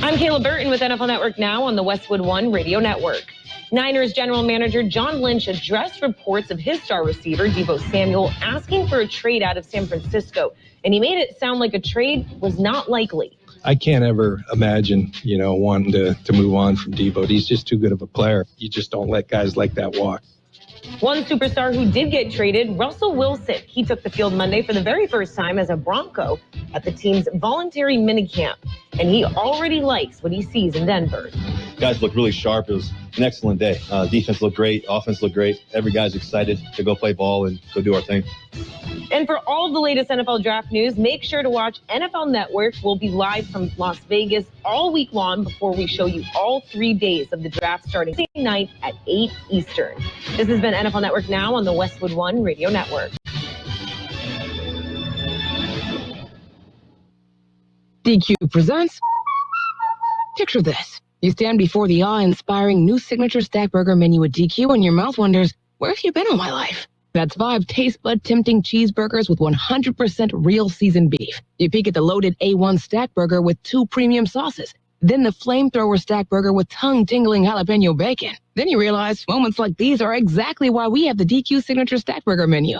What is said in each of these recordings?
I'm Kayla Burton with NFL Network Now on the Westwood One Radio Network. Niners general manager John Lynch addressed reports of his star receiver, Deebo Samuel, asking for a trade out of San Francisco. And he made it sound like a trade was not likely. I can't ever imagine, wanting to move on from Deebo. He's just too good of a player. You just don't let guys like that walk. One superstar who did get traded, Russell Wilson. He took the field Monday for the very first time as a Bronco at the team's voluntary minicamp. And he already likes what he sees in Denver. Guys look really sharp. It was an excellent day. Defense looked great. Offense looked great. Every guy's excited to go play ball and go do our thing. And for all of the latest NFL draft news, make sure to watch NFL Network. We'll be live from Las Vegas all week long before we show you all 3 days of the draft starting Tuesday night at 8 Eastern. This has been NFL Network Now on the Westwood One Radio Network. DQ presents. Picture this. You stand before the awe-inspiring new signature stack burger menu at DQ and your mouth wonders, where have you been all my life? That's 5 taste bud tempting cheeseburgers with 100% real seasoned beef. You peek at the loaded A1 stack burger with 2 premium sauces. Then the flamethrower stack burger with tongue-tingling jalapeno bacon. Then you realize moments like these are exactly why we have the DQ signature stack burger menu.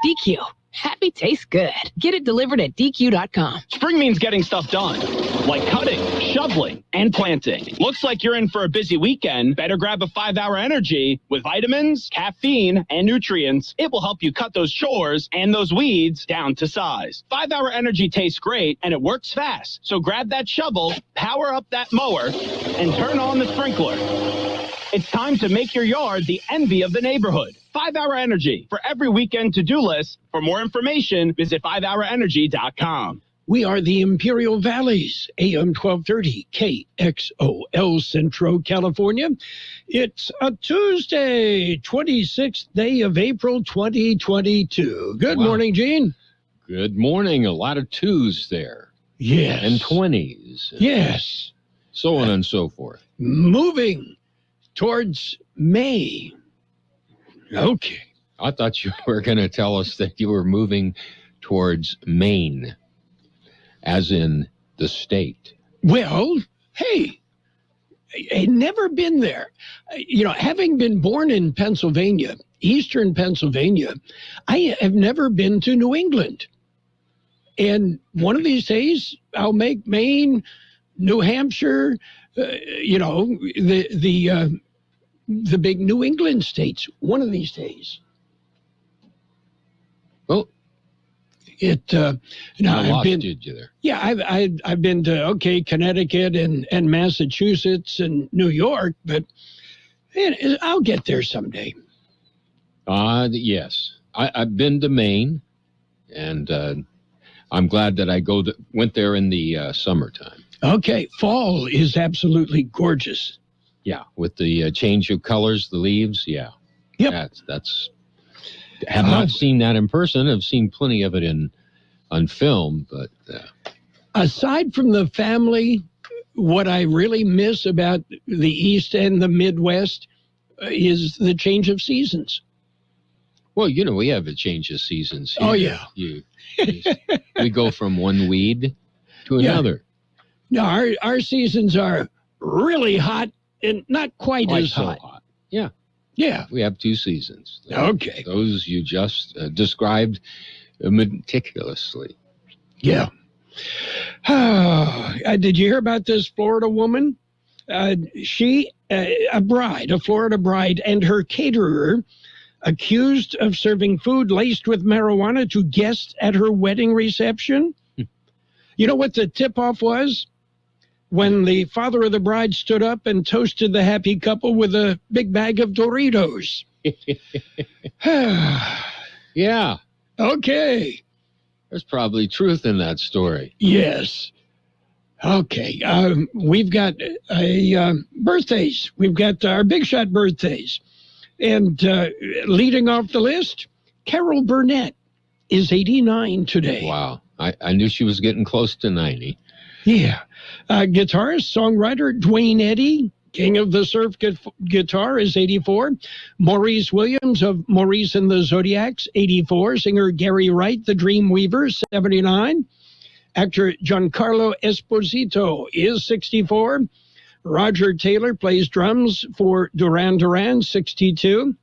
DQ. Happy tastes good. Get it delivered at DQ.com. Spring means getting stuff done, like cutting, shoveling, and planting. Looks like you're in for a busy weekend. Better grab a 5-Hour Energy with vitamins, caffeine, and nutrients. It will help you cut those chores and those weeds down to size. 5-Hour Energy tastes great, and it works fast. So grab that shovel, power up that mower, and turn on the sprinkler. It's time to make your yard the envy of the neighborhood. 5-Hour Energy for every weekend to-do list. For more information, visit 5hourenergy.com. We are the Imperial Valleys, AM 1230, KXOL, Centro, California. It's a Tuesday, 26th day of April, 2022. Good morning, Gene. Good morning. A lot of twos there. Yes. And 20s. Yes. So on and so forth. Moving towards May. Okay. I thought you were going to tell us that you were moving towards Maine, as in the state. Well, hey, I'd never been there. Having been born in Pennsylvania, eastern Pennsylvania, I have never been to New England. And one of these days, I'll make Maine, New Hampshire, the big New England states one of these days. Well, I've been you there. Yeah, I've been to Connecticut and Massachusetts and New York, but I'll get there someday. Yes, I've been to Maine, and I'm glad that I went there in the summertime. Okay, fall is absolutely gorgeous. Yeah, with the change of colors, the leaves. Yeah, yep. That's. Have not seen that in person. I've seen plenty of it on film, but aside from the family, what I really miss about the East and the Midwest is the change of seasons. Well, we have a change of seasons here. Oh yeah, we go from one weed to another. No, our seasons are really hot and not quite as so hot. Yeah. Yeah. We have 2 seasons. Okay. Those you just described meticulously. Yeah. Did you hear about this Florida woman? A Florida bride, and her caterer accused of serving food laced with marijuana to guests at her wedding reception? You know what the tip-off was? When the father of the bride stood up and toasted the happy couple with a big bag of Doritos. Yeah. Okay. There's probably truth in that story. Yes. Okay. We've got birthdays. We've got our big shot birthdays. And leading off the list, Carroll Burnett is 89 today. Wow. I knew she was getting close to 90. Yeah. Guitarist, songwriter Dwayne Eddy King of the Surf Guitar is 84. Maurice Williams of Maurice and the Zodiacs, 84. Singer Gary Wright, the Dreamweaver, 79. Actor Giancarlo Esposito is 64. Roger Taylor plays drums for Duran Duran, 62.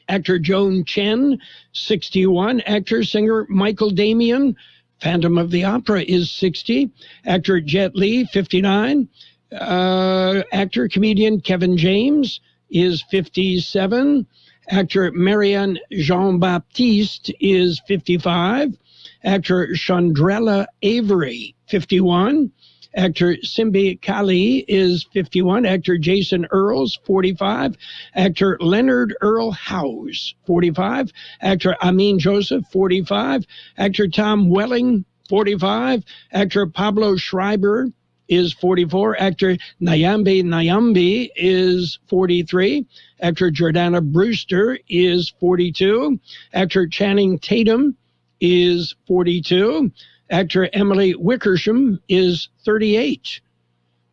Actor Joan Chen, 61. Actor-singer Michael Damian, Phantom of the Opera, is 60. Actor Jet Li, 59. Actor-comedian Kevin James is 57. Actor Marianne Jean-Baptiste is 55. Actor Chandrella Avery, 51. Actor Simbi Kali is 51. Actor Jason Earls, 45. Actor Leonard Earl Howes, 45. Actor Amin Joseph, 45. Actor Tom Welling, 45. Actor Pablo Schreiber is 44. Actor Nyambi is 43. Actor Jordana Brewster is 42. Actor Channing Tatum is 42. Actor Emily Wickersham is 38.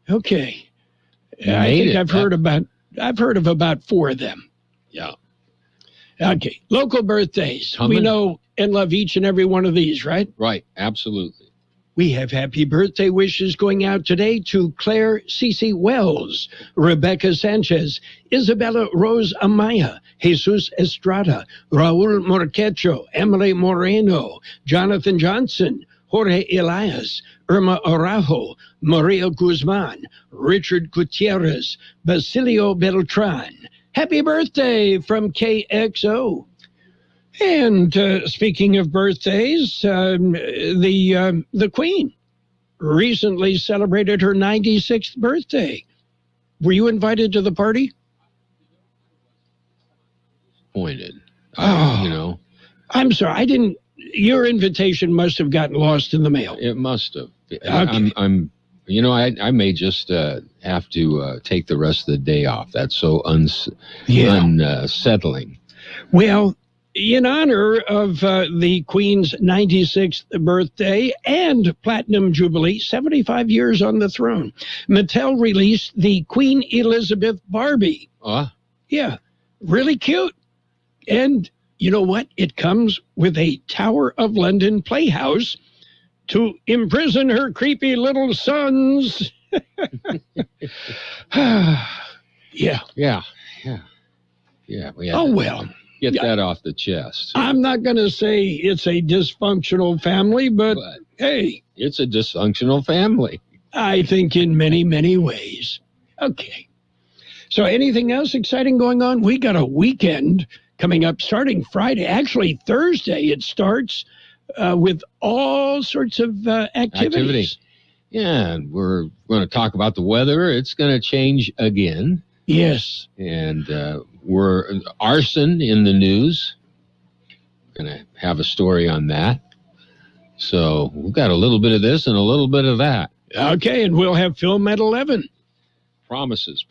Okay. I think I've heard of about 4 of them. Yeah. Okay. Local birthdays. We know and love each and every one of these, right? Right. Absolutely. We have happy birthday wishes going out today to Claire Cece Wells, Rebecca Sanchez, Isabella Rose Amaya, Jesus Estrada, Raul Morquecho, Emily Moreno, Jonathan Johnson, Jorge Elias, Irma Araujo, Maria Guzman, Richard Gutierrez, Basilio Beltran. Happy birthday from KXO. And speaking of birthdays, the Queen recently celebrated her 96th birthday. Were you invited to the party? Disappointed. Oh, I'm sorry. I didn't. Your invitation must have gotten lost in the mail. It must have. Okay. I may just have to take the rest of the day off. That's so unsettling. Well, in honor of the Queen's 96th birthday and Platinum Jubilee, 75 years on the throne, Mattel released the Queen Elizabeth Barbie. Yeah, really cute. And you know what? It comes with a Tower of London playhouse to imprison her creepy little sons. Yeah. Oh, well. Get that off the chest. I'm not going to say it's a dysfunctional family, but hey. It's a dysfunctional family. I think in many, many ways. Okay. So anything else exciting going on? We got a weekend coming up starting Friday. Actually, Thursday it starts with all sorts of activities. Yeah, and we're going to talk about the weather. It's going to change again. Yes. And we're arson in the news. Going to have a story on that. So we've got a little bit of this and a little bit of that. Okay, and we'll have film at 11. Promises.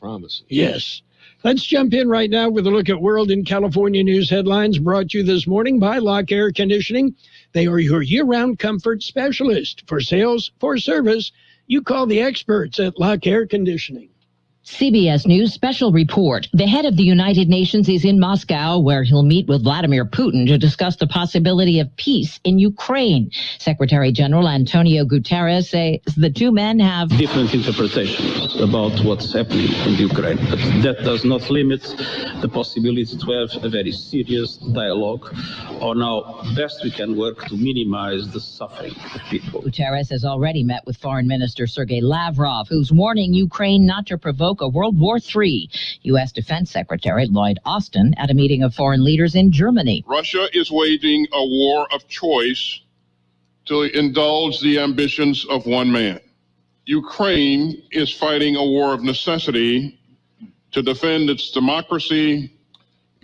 Yes. Let's jump in right now with a look at World and California news headlines brought to you this morning by Lock Air Conditioning. They are your year-round comfort specialist. For sales, for service, you call the experts at Lock Air Conditioning. CBS News special report. The head of the United Nations is in Moscow, where he'll meet with Vladimir Putin to discuss the possibility of peace in Ukraine. Secretary General Antonio Guterres says the two men have different interpretations about what's happening in Ukraine. But that does not limit the possibility to have a very serious dialogue on how best we can work to minimize the suffering of people. Guterres has already met with Foreign Minister Sergei Lavrov, who's warning Ukraine not to provoke a World War III. U.S. Defense Secretary Lloyd Austin at a meeting of foreign leaders in Germany. Russia is waging a war of choice to indulge the ambitions of one man. Ukraine is fighting a war of necessity to defend its democracy,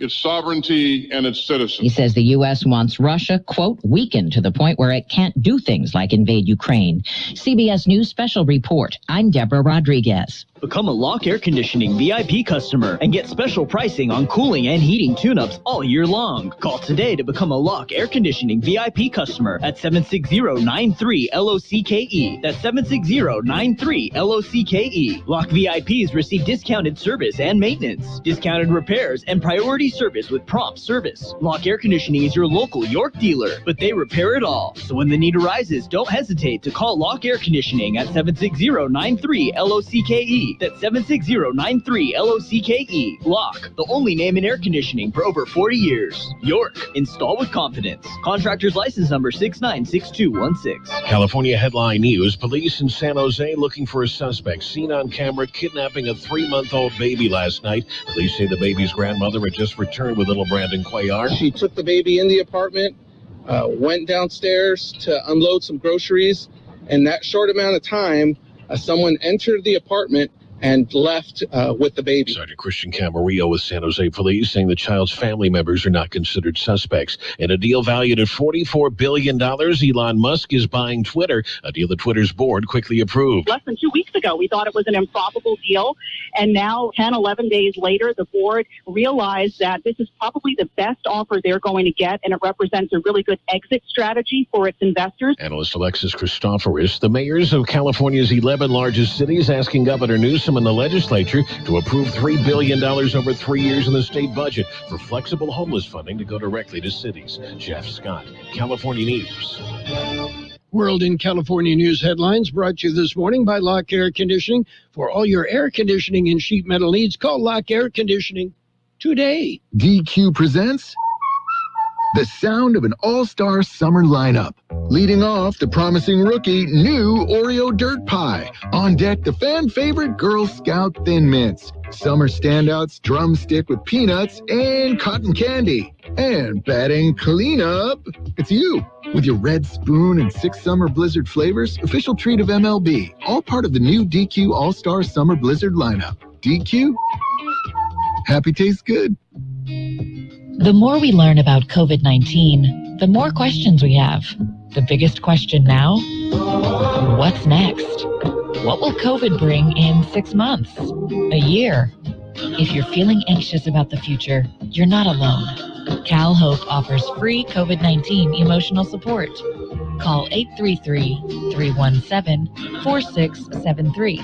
its sovereignty, and its citizens. He says the U.S. wants Russia, quote, weakened to the point where it can't do things like invade Ukraine. CBS News special report. I'm Deborah Rodriguez. Become a Lock Air Conditioning VIP customer and get special pricing on cooling and heating tune-ups all year long. Call today to become a Lock Air Conditioning VIP customer at 760-93-LOCKE. That's 760-93-LOCKE. Lock VIPs receive discounted service and maintenance, discounted repairs, and priority service with prompt service. Lock Air Conditioning is your local York dealer, but they repair it all. So when the need arises, don't hesitate to call Lock Air Conditioning at 760-93-LOCKE. That's 760-93-LOCKE. Lock, the only name in air conditioning for over 40 years. York, install with confidence. Contractor's license number 696216. California headline news: police in San Jose looking for a suspect seen on camera kidnapping a 3-month-old baby last night. Police say the baby's grandmother had just returned with little Brandon Cuellar. She took the baby in the apartment, went downstairs to unload some groceries, and that short amount of time, someone entered the apartment and left with the baby. Sergeant Christian Camarillo with San Jose Police saying the child's family members are not considered suspects. In a deal valued at $44 billion, Elon Musk is buying Twitter, a deal that Twitter's board quickly approved. Less than 2 weeks ago, we thought it was an improbable deal. And now, 10, 11 days later, the board realized that this is probably the best offer they're going to get, and it represents a really good exit strategy for its investors. Analyst Alexis Christoforous, the mayors of California's 11 largest cities asking Governor Newsom and the legislature to approve $3 billion over 3 years in the state budget for flexible homeless funding to go directly to cities. Jeff Scott, California News. World in California News headlines brought to you this morning by Lock Air Conditioning. For all your air conditioning and sheet metal needs, call Lock Air Conditioning today. DQ presents the sound of an all-star summer lineup. Leading off, the promising rookie, new Oreo Dirt Pie. On deck, the fan favorite Girl Scout Thin Mints. Summer standouts, Drumstick with peanuts and cotton candy. And batting cleanup, it's you. With your red spoon and 6 summer blizzard flavors, official treat of MLB. All part of the new DQ All-Star Summer Blizzard lineup. DQ? Happy tastes good. The more we learn about COVID-19, the more questions we have. The biggest question now, what's next? What will COVID bring in 6 months? A year? If you're feeling anxious about the future, you're not alone. Cal Hope offers free COVID-19 emotional support. Call 833-317-4673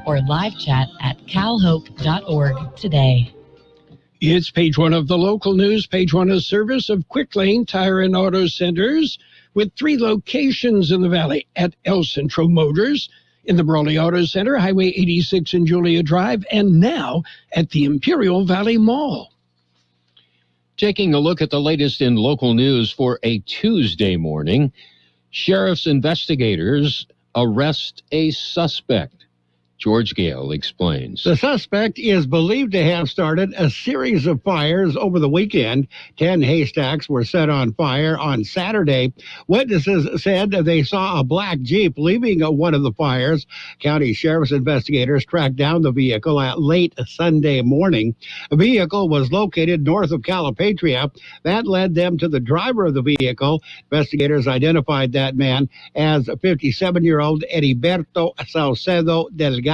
or live chat at calhope.org today. It's page 1 of the local news. Page 1 is service of Quick Lane Tire and Auto Centers with 3 locations in the valley at El Centro Motors, in the Brawley Auto Center, Highway 86 and Julia Drive, and now at the Imperial Valley Mall. Taking a look at the latest in local news for a Tuesday morning, sheriff's investigators arrest a suspect. George Gale explains. The suspect is believed to have started a series of fires over the weekend. 10 haystacks were set on fire on Saturday. Witnesses said they saw a black Jeep leaving one of the fires. County Sheriff's investigators tracked down the vehicle at late Sunday morning. The vehicle was located north of Calipatria. That led them to the driver of the vehicle. Investigators identified that man as 57-year-old Heriberto Saucedo Delgado.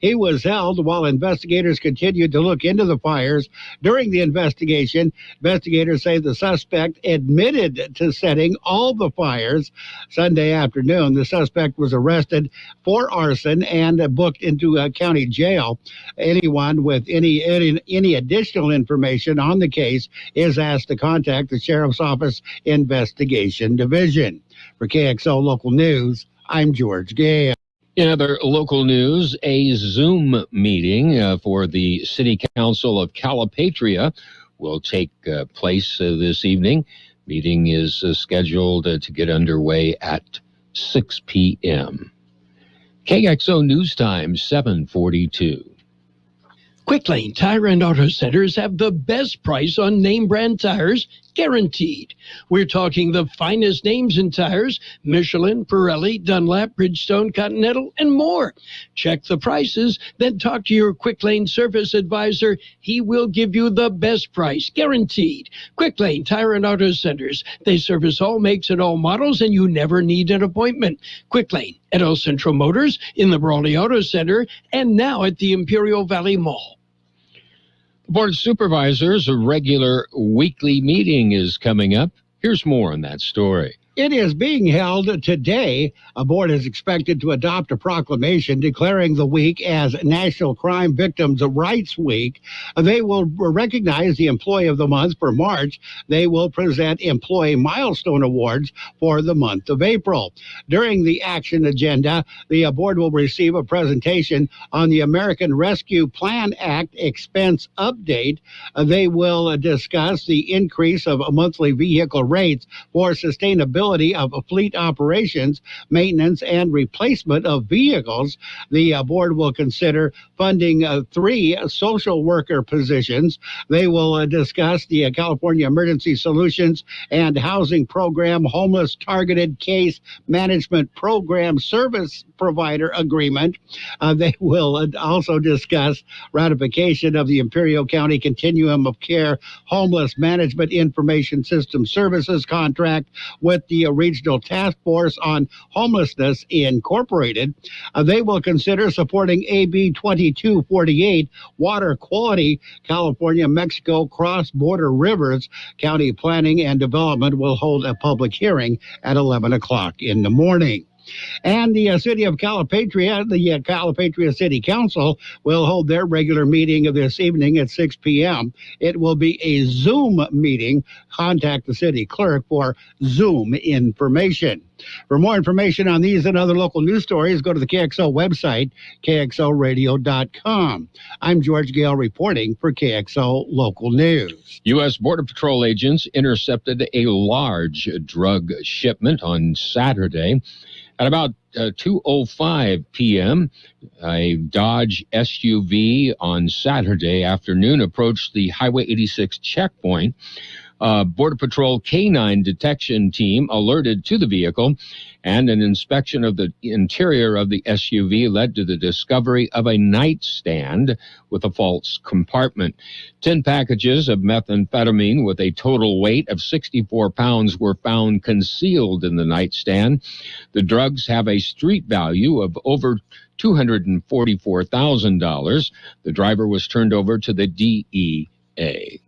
He was held while investigators continued to look into the fires. During the investigation, investigators say the suspect admitted to setting all the fires. Sunday afternoon, the suspect was arrested for arson and booked into a county jail. Anyone with any additional information on the case is asked to contact the Sheriff's Office Investigation Division. For KXO Local News, I'm George Gale. In other local news, a Zoom meeting for the City Council of Calipatria will take place this evening. Meeting is scheduled to get underway at 6 p.m. KXO News Time, 7:42. Quick Lane Tire and Auto Centers have the best price on name brand tires guaranteed. We're talking the finest names in tires: Michelin, Pirelli, Dunlop, Bridgestone, Continental, and more. Check the prices, then talk to your Quick Lane service advisor. He will give you the best price, guaranteed. Quick Lane Tire and Auto Centers. They service all makes and all models, and you never need an appointment. Quick Lane at El Centro Motors, in the Brawley Auto Center, and now at the Imperial Valley Mall. The Board of Supervisors, a regular weekly meeting is coming up. Here's more on that story. It is being held today. A board is expected to adopt a proclamation declaring the week as National Crime Victims' Rights Week. They will recognize the Employee of the Month for March. They will present Employee Milestone Awards for the month of April. During the action agenda, the board will receive a presentation on the American Rescue Plan Act expense update. They will discuss the increase of monthly vehicle rates for sustainability of fleet operations, maintenance, and replacement of vehicles. The board will consider funding 3 social worker positions. They will discuss the California Emergency Solutions and Housing Program Homeless Targeted Case Management Program Service Provider Agreement. They will also discuss ratification of the Imperial County Continuum of Care Homeless Management Information System Services contract with the Regional Task Force on Homelessness Incorporated. They will consider supporting AB 2248, Water Quality, California-Mexico Cross-Border Rivers. County Planning and Development will hold a public hearing at 11 o'clock in the morning. And the city of Calipatria, the Calipatria City Council, will hold their regular meeting this evening at 6 p.m. It will be a Zoom meeting. Contact the city clerk for Zoom information. For more information on these and other local news stories, go to the KXO website, kxoradio.com. I'm George Gale reporting for KXO Local News. U.S. Border Patrol agents intercepted a large drug shipment on Saturday. At about 2:05 p.m., a Dodge SUV on Saturday afternoon approached the Highway 86 checkpoint. Border Patrol K-9 detection team alerted to the vehicle, and an inspection of the interior of the SUV led to the discovery of a nightstand with a false compartment. 10 packages of methamphetamine with a total weight of 64 pounds were found concealed in the nightstand. The drugs have a street value of over $244,000. The driver was turned over to the DEA.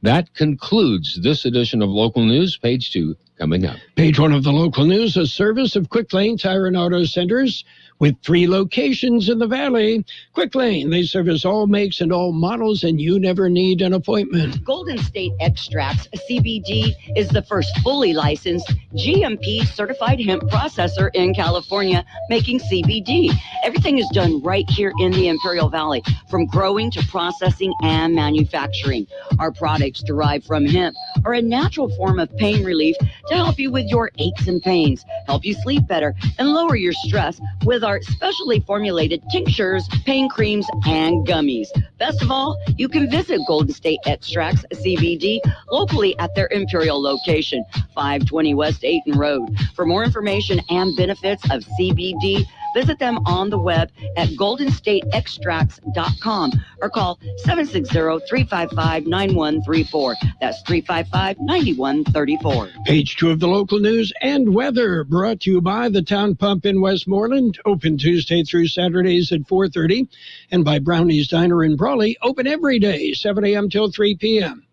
That concludes this edition of Local News. Page 2 coming up. Page 1 of the Local News, a service of Quick Lane Tire and Auto Centers with 3 locations in the Valley. Quick Lane, they service all makes and all models, and you never need an appointment. Golden State Extracts, CBD, is the first fully licensed GMP certified hemp processor in California making CBD. Everything is done right here in the Imperial Valley, from growing to processing and manufacturing. Our products derived from hemp are a natural form of pain relief to help you with your aches and pains, help you sleep better, and lower your stress with our specially formulated tinctures, pain creams, and gummies. Best of all, you can visit Golden State Extracts CBD locally at their Imperial location, 520 West Ayton Road. For more information and benefits of CBD, visit them on the web at goldenstateextracts.com or call 760-355-9134. That's 355-9134. Page 2 of the Local News and weather, brought to you by the Town Pump in Westmoreland, open Tuesday through Saturdays at 4:30, and by Brownie's Diner in Brawley, open every day, 7 a.m. till 3 p.m.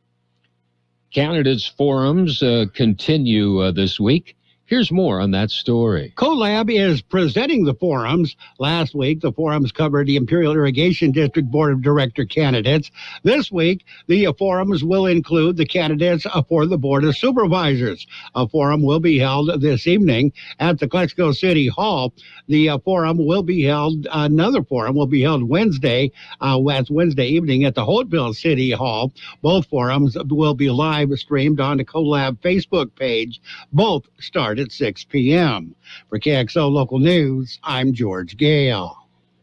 Candidates forums continue this week. Here's more on that story. CoLab is presenting the forums. Last week, the forums covered the Imperial Irrigation District Board of Director candidates. This week, the forums will include the candidates for the Board of Supervisors. A forum will be held this evening at the Kxo City Hall. The forum will be held, another forum will be held Wednesday, that's Wednesday evening at the Holtville City Hall. Both forums will be live streamed on the CoLab Facebook page. Both start at 6 p.m. For KXO Local News, I'm George Gale.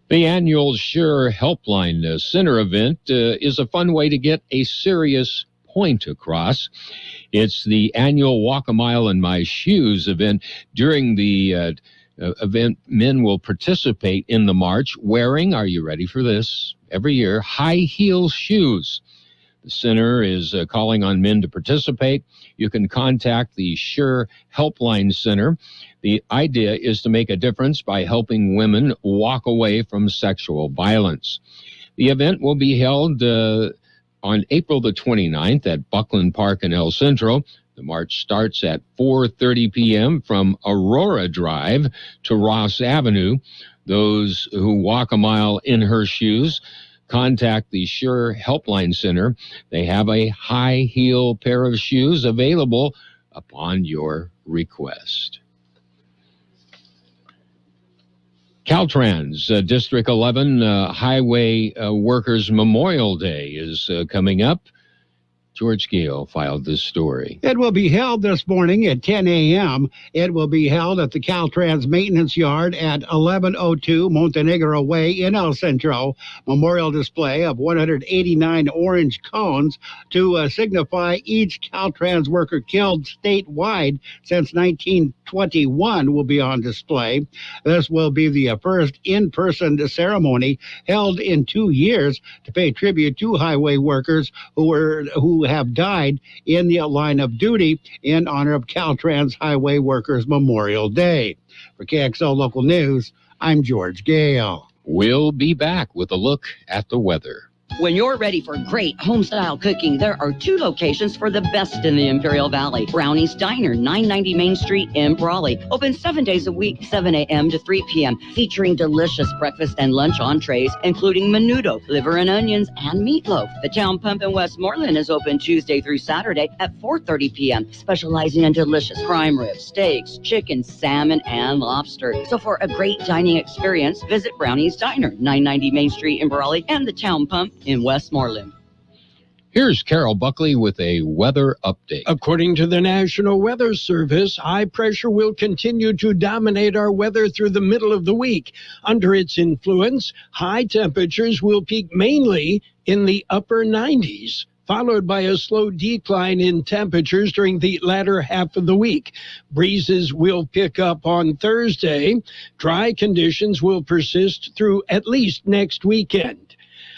The annual Sure Helpline Center event is a fun way to get a serious point across. It's the annual Walk a Mile in My Shoes event. During the event, men will participate in the march wearing, are you ready for this, every year, high heel shoes. The center is calling on men to participate. You can contact the Sure Helpline Center. The idea is to make a difference by helping women walk away from sexual violence. The event will be held on April the 29th at Buckley Park in El Centro. The march starts at 4:30 p.m. from Aurora Drive to Ross Avenue. Those who walk a mile in her shoes contact the Sure Helpline Center. They have a high heel pair of shoes available upon your request. Caltrans District 11 Highway Workers Memorial Day is coming up. George Gale filed this story. It will be held this morning at 10 a.m. It will be held at the Caltrans Maintenance Yard at 1102 Montenegro Way in El Centro. Memorial display of 189 orange cones to signify each Caltrans worker killed statewide since 1921 will be on display. This will be the first in-person ceremony held in 2 years to pay tribute to highway workers who have died in the line of duty in honor of Caltrans Highway Workers Memorial Day. For KXO Local News, I'm George Gale. We'll be back with a look at the weather. When you're ready for great home-style cooking, there are 2 locations for the best in the Imperial Valley. Brownie's Diner, 990 Main Street in Brawley. Open 7 days a week, 7 a.m. to 3 p.m., featuring delicious breakfast and lunch entrees, including menudo, liver and onions, and meatloaf. The Town Pump in Westmoreland is open Tuesday through Saturday at 4:30 p.m., specializing in delicious prime ribs, steaks, chicken, salmon, and lobster. So for a great dining experience, visit Brownie's Diner, 990 Main Street in Brawley, and the Town Pump in Westmoreland. Here's Carroll Buckley with a weather update. According to the National Weather Service, high pressure will continue to dominate our weather through the middle of the week. Under its influence, high temperatures will peak mainly in the upper 90s, followed by a slow decline in temperatures during the latter half of the week. Breezes will pick up on Thursday. Dry conditions will persist through at least next weekend.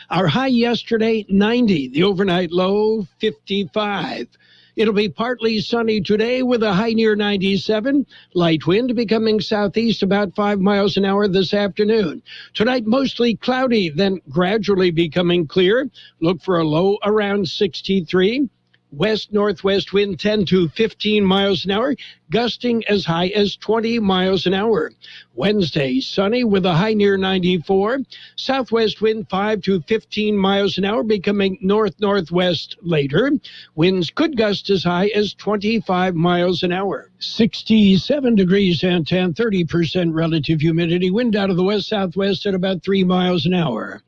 Our high yesterday, 90. The overnight low, 55. It'll be partly sunny today with a high near 97. Light wind becoming southeast about 5 miles an hour this afternoon. Tonight, mostly cloudy, then gradually becoming clear. Look for a low around 63. West-northwest wind 10 to 15 miles an hour, gusting as high as 20 miles an hour. Wednesday, sunny with a high near 94. Southwest wind 5 to 15 miles an hour, becoming north-northwest later. Winds could gust as high as 25 miles an hour. 67 degrees downtown, 30% relative humidity. Wind out of the west-southwest at about 3 miles an hour.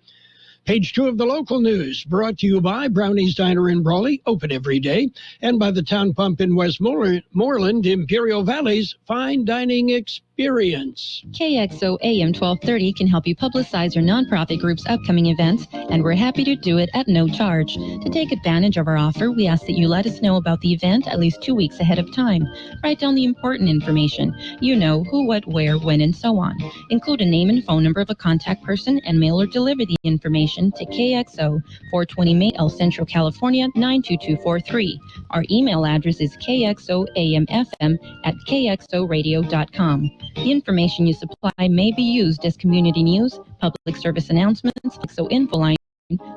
Page 2 of the local news, brought to you by Brownie's Diner in Brawley, open every day, and by the Town Pump in Westmoreland, Imperial Valley's fine dining experience. KXO AM 1230 can help you publicize your nonprofit group's upcoming events, and we're happy to do it at no charge. To take advantage of our offer, we ask that you let us know about the event at least 2 weeks ahead of time. Write down the important information. You know, who, what, where, when, and so on. Include a name and phone number of a contact person and mail or deliver the information to KXO, 420 May, El Centro, California, 92243. Our email address is kxoamfm@kxoradio.com. The information you supply may be used as community news, public service announcements, KXO info line,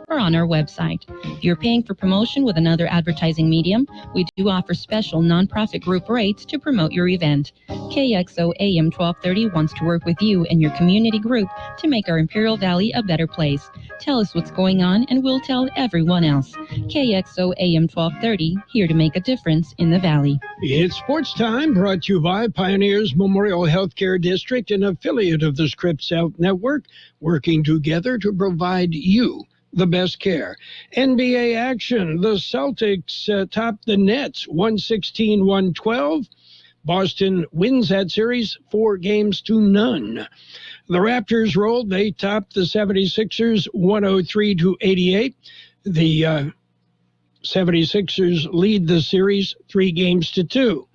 or on our website. If you're paying for promotion with another advertising medium, we do offer special nonprofit group rates to promote your event. KXO AM 1230 wants to work with you and your community group to make our Imperial Valley a better place. Tell us what's going on and we'll tell everyone else. KXO AM 1230, here to make a difference in the Valley. It's sports time, brought to you by Pioneers Memorial Healthcare District, an affiliate of the Scripps Health Network, working together to provide you the best care. NBA action. The Celtics top the Nets 116-112. Boston wins that series 4-0. The Raptors rolled. They topped the 76ers 103-88. The 76ers lead the series 3-2.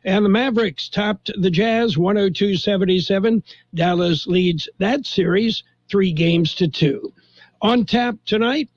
And the Mavericks topped the Jazz 102-77. Dallas leads that series 3-2. On tap tonight,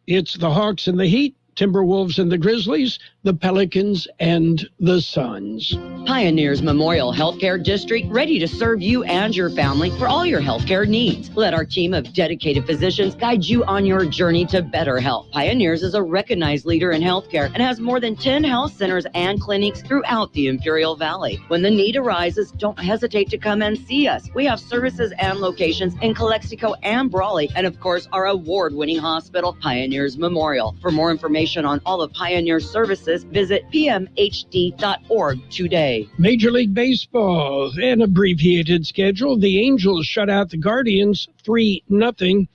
it's the Hawks and the Heat, Timberwolves and the Grizzlies, the Pelicans and the Suns. Pioneers Memorial Healthcare District, ready to serve you and your family for all your healthcare needs. Let our team of dedicated physicians guide you on your journey to better health. Pioneers is a recognized leader in healthcare and has more than 10 health centers and clinics throughout the Imperial Valley. When the need arises, don't hesitate to come and see us. We have services and locations in Calexico and Brawley, and of course, our award-winning hospital, Pioneers Memorial. For more information on all of Pioneer's services, visit pmhd.org today. Major League Baseball, an abbreviated schedule. The Angels shut out the Guardians 3-0.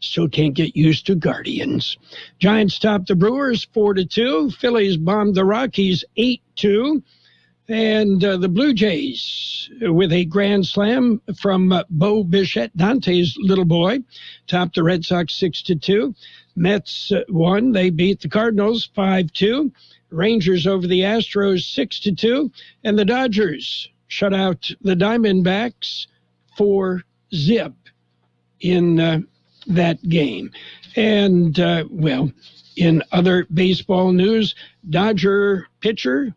Still can't get used to Guardians. Giants topped the Brewers 4-2. Phillies bombed the Rockies 8-2. And the Blue Jays, with a grand slam from Bo Bichette, Dante's little boy, topped the Red Sox 6-2. Mets won. They beat the Cardinals 5-2. Rangers over the Astros 6-2. And the Dodgers shut out the Diamondbacks 4-0 in that game. And, in other baseball news, Dodger pitcher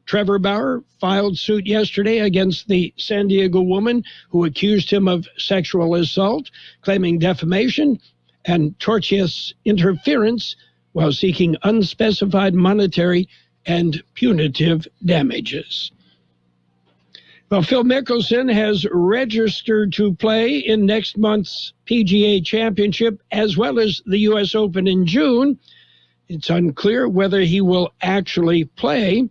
Trevor Bauer filed suit yesterday against the San Diego woman who accused him of sexual assault, claiming defamation and tortious interference while seeking unspecified monetary and punitive damages. Well, Phil Mickelson has registered to play in next month's PGA Championship as well as the U.S. Open in June. It's unclear whether he will actually play.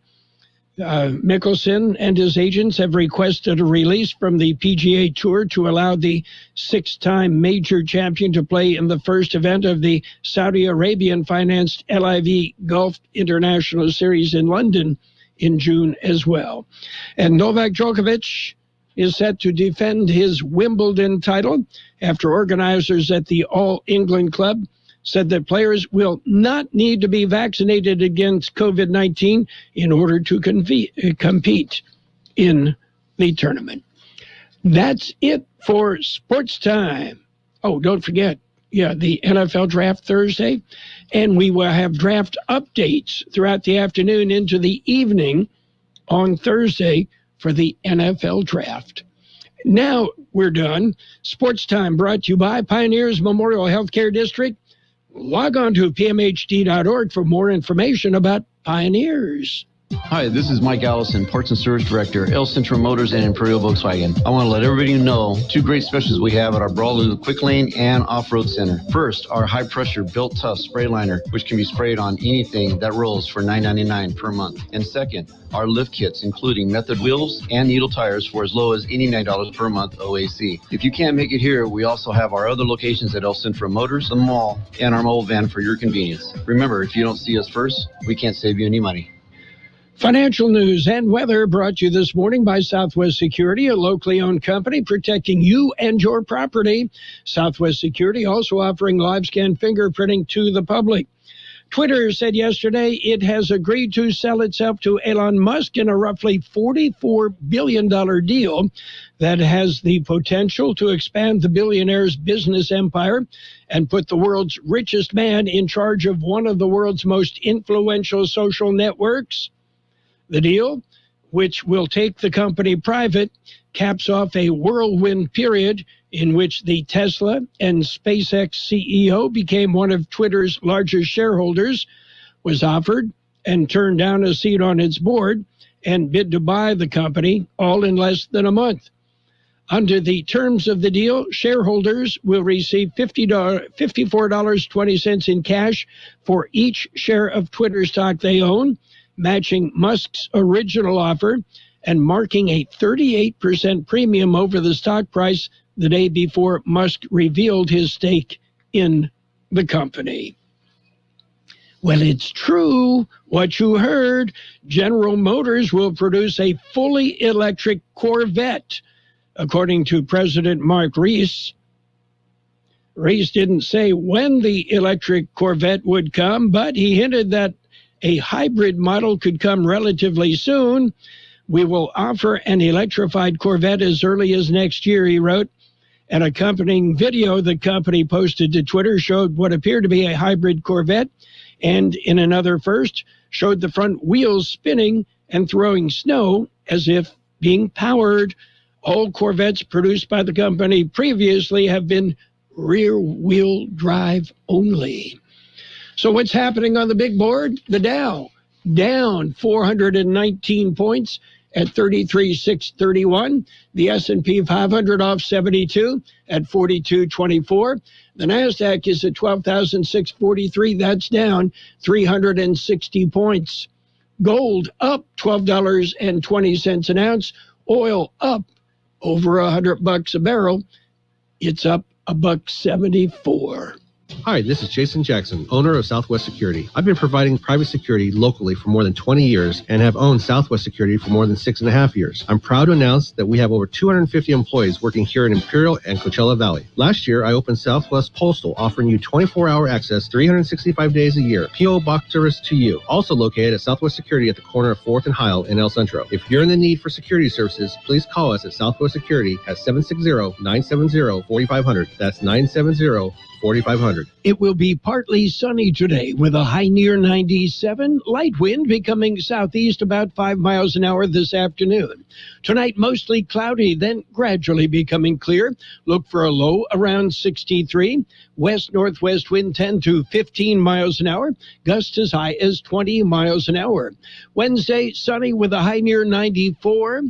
Mickelson and his agents have requested a release from the PGA Tour to allow the six-time major champion to play in the first event of the Saudi Arabian-financed LIV Golf International Series in London in June as well. And Novak Djokovic is set to defend his Wimbledon title after organizers at the All England Club said that players will not need to be vaccinated against COVID-19 in order to compete in the tournament. That's it for Sports Time. Oh, don't forget, the NFL Draft Thursday, and we will have draft updates throughout the afternoon into the evening on Thursday for the NFL Draft. Now we're done. Sports Time brought to you by Pioneers Memorial Healthcare District. Log on to pmhd.org for more information about Pioneers. Hi, this is Mike Allison, Parts and Service Director, El Centro Motors and Imperial Volkswagen. I want to let everybody know two great specials we have at our Brawley Quick Lane and Off-Road Center. First, our high-pressure Built Tough spray liner, which can be sprayed on anything that rolls for $9.99 per month. And second, our lift kits, including method wheels and needle tires for as low as $89 per month OAC. If you can't make it here, we also have our other locations at El Centro Motors, the mall, and our mobile van for your convenience. Remember, if you don't see us first, we can't save you any money. Financial news and weather brought to you this morning by Southwest Security, a locally owned company protecting you and your property. Southwest Security also offering live scan fingerprinting to the public. Twitter said yesterday it has agreed to sell itself to Elon Musk in a roughly $44 billion deal that has the potential to expand the billionaire's business empire and put the world's richest man in charge of one of the world's most influential social networks. The deal, which will take the company private, caps off a whirlwind period in which the Tesla and SpaceX CEO became one of Twitter's largest shareholders, was offered and turned down a seat on its board, and bid to buy the company, all in less than a month. Under the terms of the deal, shareholders will receive $54.20 in cash for each share of Twitter stock they own, matching Musk's original offer and marking a 38% premium over the stock price the day before Musk revealed his stake in the company. Well, it's true what you heard. General Motors will produce a fully electric Corvette, according to President Mark Reese. Reese didn't say when the electric Corvette would come, but he hinted that a hybrid model could come relatively soon. We will offer an electrified Corvette as early as next year, he wrote. An accompanying video the company posted to Twitter showed what appeared to be a hybrid Corvette, and in another first, showed the front wheels spinning and throwing snow as if being powered. All Corvettes produced by the company previously have been rear-wheel drive only. So what's happening on the big board? The Dow down 419 points at 33,631. The S&P 500 off 72 at 4224. The Nasdaq is at 12,643. That's down 360 points. Gold up $12.20 an ounce. Oil up over $100 a barrel. It's up $1.74. Hi, this is Jason Jackson, owner of Southwest Security. I've been providing private security locally for more than 20 years and have owned Southwest Security for more than 6.5 years. I'm proud to announce that we have over 250 employees working here in Imperial and Coachella Valley. Last year, I opened Southwest Postal, offering you 24-hour access 365 days a year. P.O. Box service to you. Also located at Southwest Security at the corner of 4th and Heil in El Centro. If you're in the need for security services, please call us at Southwest Security at 760-970-4500. That's 970-4500. It will be partly sunny today with a high near 97. Light wind becoming southeast about 5 miles an hour this afternoon. Tonight, mostly cloudy, then gradually becoming clear. Look for a low around 63. West-northwest wind 10 to 15 miles an hour. Gusts as high as 20 miles an hour. Wednesday, sunny with a high near 94.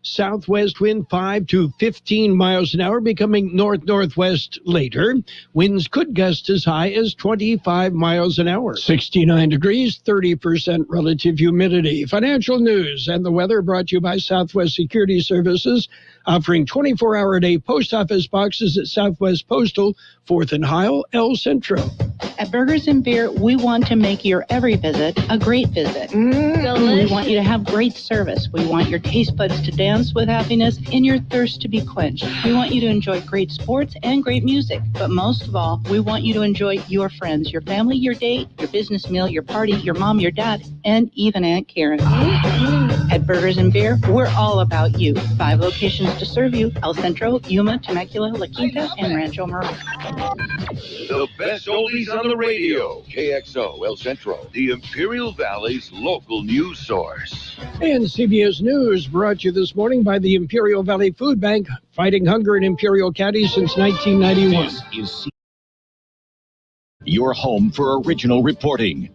Southwest wind 5 to 15 miles an hour, becoming north-northwest later. Winds could gust as high as 25 miles an hour. 69 degrees, 30% relative humidity. Financial news and the weather brought to you by Southwest Security Services, offering 24-hour-a-day post office boxes at Southwest Postal, 4th and Heil, El Centro. At Burgers and Beer, we want to make your every visit a great visit. We want you to have great service. We want your taste buds to dance with happiness and your thirst to be quenched. We want you to enjoy great sports and great music. But most of all, we want you to enjoy your friends, your family, your date, your business meal, your party, your mom, your dad, and even Aunt Karen. At Burgers and Beer, we're all about you. 5 locations to serve you: El Centro, Yuma, Temecula, La Quinta, and Rancho Mirage. The best oldies on the radio. KXO El Centro, the Imperial Valley's local news source. And CBS News brought to you this morning by the Imperial Valley Food Bank, fighting hunger in Imperial County since 1991. This is your home for original reporting.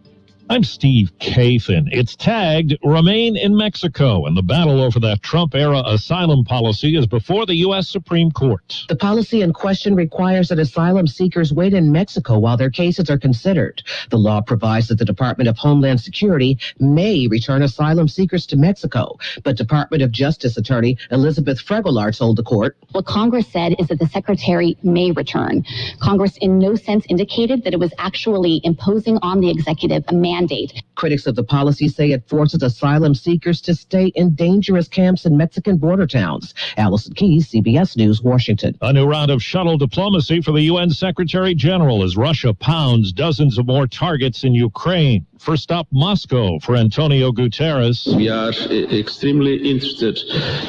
I'm Steve Kathan. It's tagged Remain in Mexico, and the battle over that Trump-era asylum policy is before the U.S. Supreme Court. The policy in question requires that asylum seekers wait in Mexico while their cases are considered. The law provides that the Department of Homeland Security may return asylum seekers to Mexico, but Department of Justice Attorney Elizabeth Fregelar told the court, what Congress said is that the Secretary may return. Congress in no sense indicated that it was actually imposing on the executive a mandate. Critics of the policy say it forces asylum seekers to stay in dangerous camps in Mexican border towns. Allison Keyes, CBS News, Washington. A new round of shuttle diplomacy for the UN Secretary General as Russia pounds dozens of more targets in Ukraine. First up, Moscow for Antonio Guterres. We are extremely interested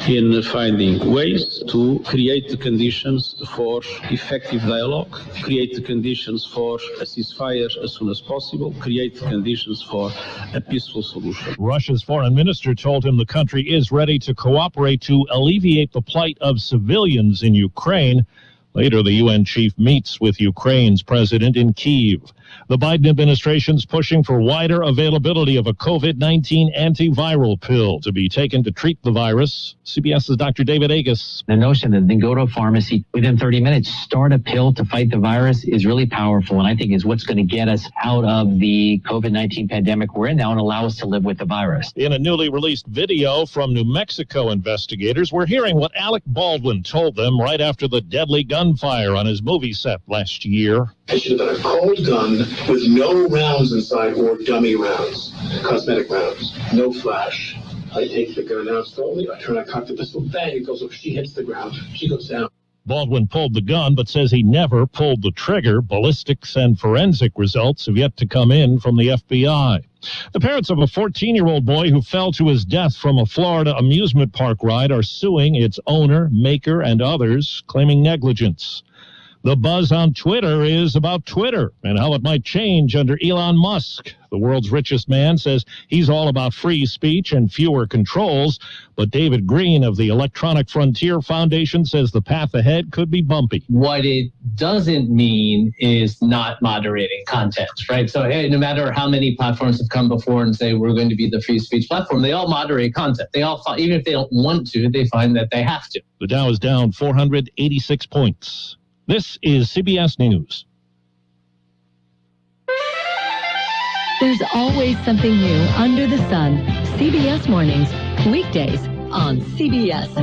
in finding ways to create the conditions for effective dialogue, create the conditions for a ceasefire as soon as possible, create the conditions for a peaceful solution. Russia's foreign minister told him the country is ready to cooperate to alleviate the plight of civilians in Ukraine. Later, the UN chief meets with Ukraine's president in Kyiv. The Biden administration's pushing for wider availability of a COVID-19 antiviral pill to be taken to treat the virus. CBS's Dr. David Agus. The notion that they go to a pharmacy within 30 minutes, start a pill to fight the virus is really powerful, and I think is what's going to get us out of the COVID-19 pandemic we're in now and allow us to live with the virus. In a newly released video from New Mexico investigators, we're hearing what Alec Baldwin told them right after the deadly gunfire on his movie set last year. I should have done a cold gun with no rounds inside or dummy rounds, cosmetic rounds, no flash. I take the gun out slowly, I turn, I cock the pistol, bang, it goes up, she hits the ground, she goes down. Baldwin pulled the gun, but says he never pulled the trigger. Ballistics and forensic results have yet to come in from the FBI. The parents of a 14-year-old boy who fell to his death from a Florida amusement park ride are suing its owner, maker, and others, claiming negligence. The buzz on Twitter is about Twitter and how it might change under Elon Musk. The world's richest man says he's all about free speech and fewer controls, but David Green of the Electronic Frontier Foundation says the path ahead could be bumpy. What it doesn't mean is not moderating content, right? So hey, no matter how many platforms have come before and say we're going to be the free speech platform, they all moderate content. They all, even if they don't want to, they find that they have to. The Dow is down 486 points. This is CBS News. There's always something new under the sun. CBS Mornings, weekdays on CBS.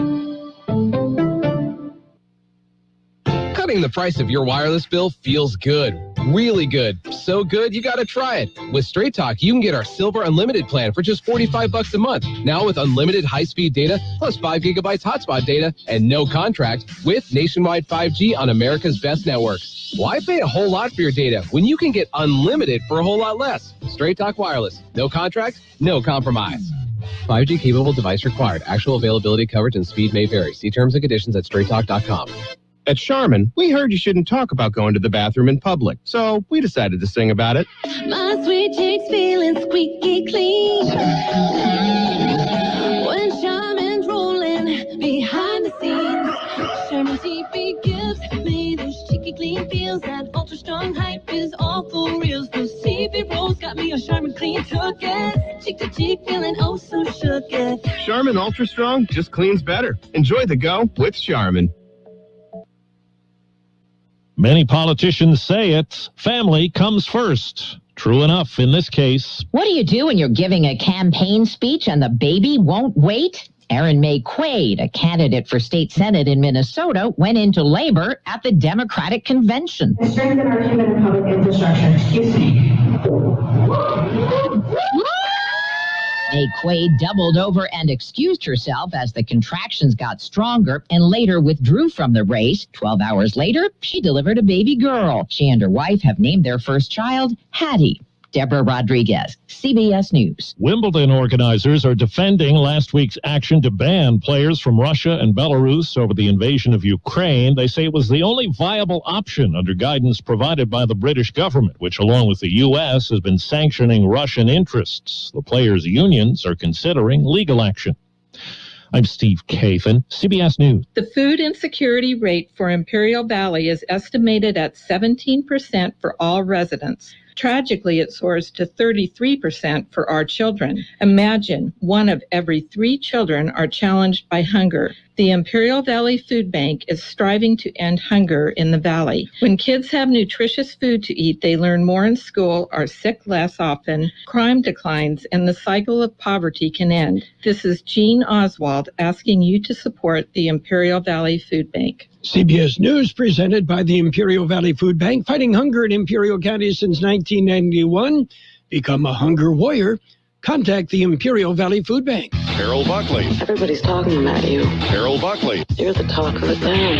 Cutting the price of your wireless bill feels good. Really good. So good, you gotta try it. With Straight Talk, you can get our Silver Unlimited plan for just $45 a month. Now with unlimited high-speed data, plus 5 gigabytes hotspot data, and no contract, with nationwide 5G on America's best network. Why pay a whole lot for your data when you can get unlimited for a whole lot less? Straight Talk Wireless. No contract, no compromise. 5G capable device required. Actual availability, coverage, and speed may vary. See terms and conditions at straighttalk.com. At Charmin, we heard you shouldn't talk about going to the bathroom in public, so we decided to sing about it. My sweet cheeks feeling squeaky clean. When Charmin's rolling behind the scenes, Charmin TV gives me those cheeky clean feels. That ultra strong hype is all for real. Those TV rolls got me a Charmin clean took-it. Cheek to cheek feeling oh so shook-it. Charmin Ultra Strong just cleans better. Enjoy the go with Charmin. Many politicians say it. Family comes first. True enough in this case. What do you do when you're giving a campaign speech and the baby won't wait? Erin May Quaid, a candidate for state senate in Minnesota, went into labor at the Democratic convention. Strengthen our human and public infrastructure. Excuse me. May Quaid doubled over and excused herself as the contractions got stronger and later withdrew from the race. 12 hours later, she delivered a baby girl. She and her wife have named their first child Hattie. Deborah Rodriguez, CBS News. Wimbledon organizers are defending last week's action to ban players from Russia and Belarus over the invasion of Ukraine. They say it was the only viable option under guidance provided by the British government, which, along with the U.S., has been sanctioning Russian interests. The players' unions are considering legal action. I'm Steve Kathan, CBS News. The food insecurity rate for Imperial Valley is estimated at 17% for all residents. Tragically, it soars to 33% for our children. Imagine 1 of every 3 children are challenged by hunger. The Imperial Valley Food Bank is striving to end hunger in the valley. When kids have nutritious food to eat, they learn more in school, are sick less often, crime declines, and the cycle of poverty can end. This is Jean Oswald asking you to support the Imperial Valley Food Bank. CBS News presented by the Imperial Valley Food Bank, fighting hunger in Imperial County since 1991. Become a hunger warrior. Contact the Imperial Valley Food Bank. Carroll Buckley. Everybody's talking about you. Carroll Buckley. You're the talk of the town.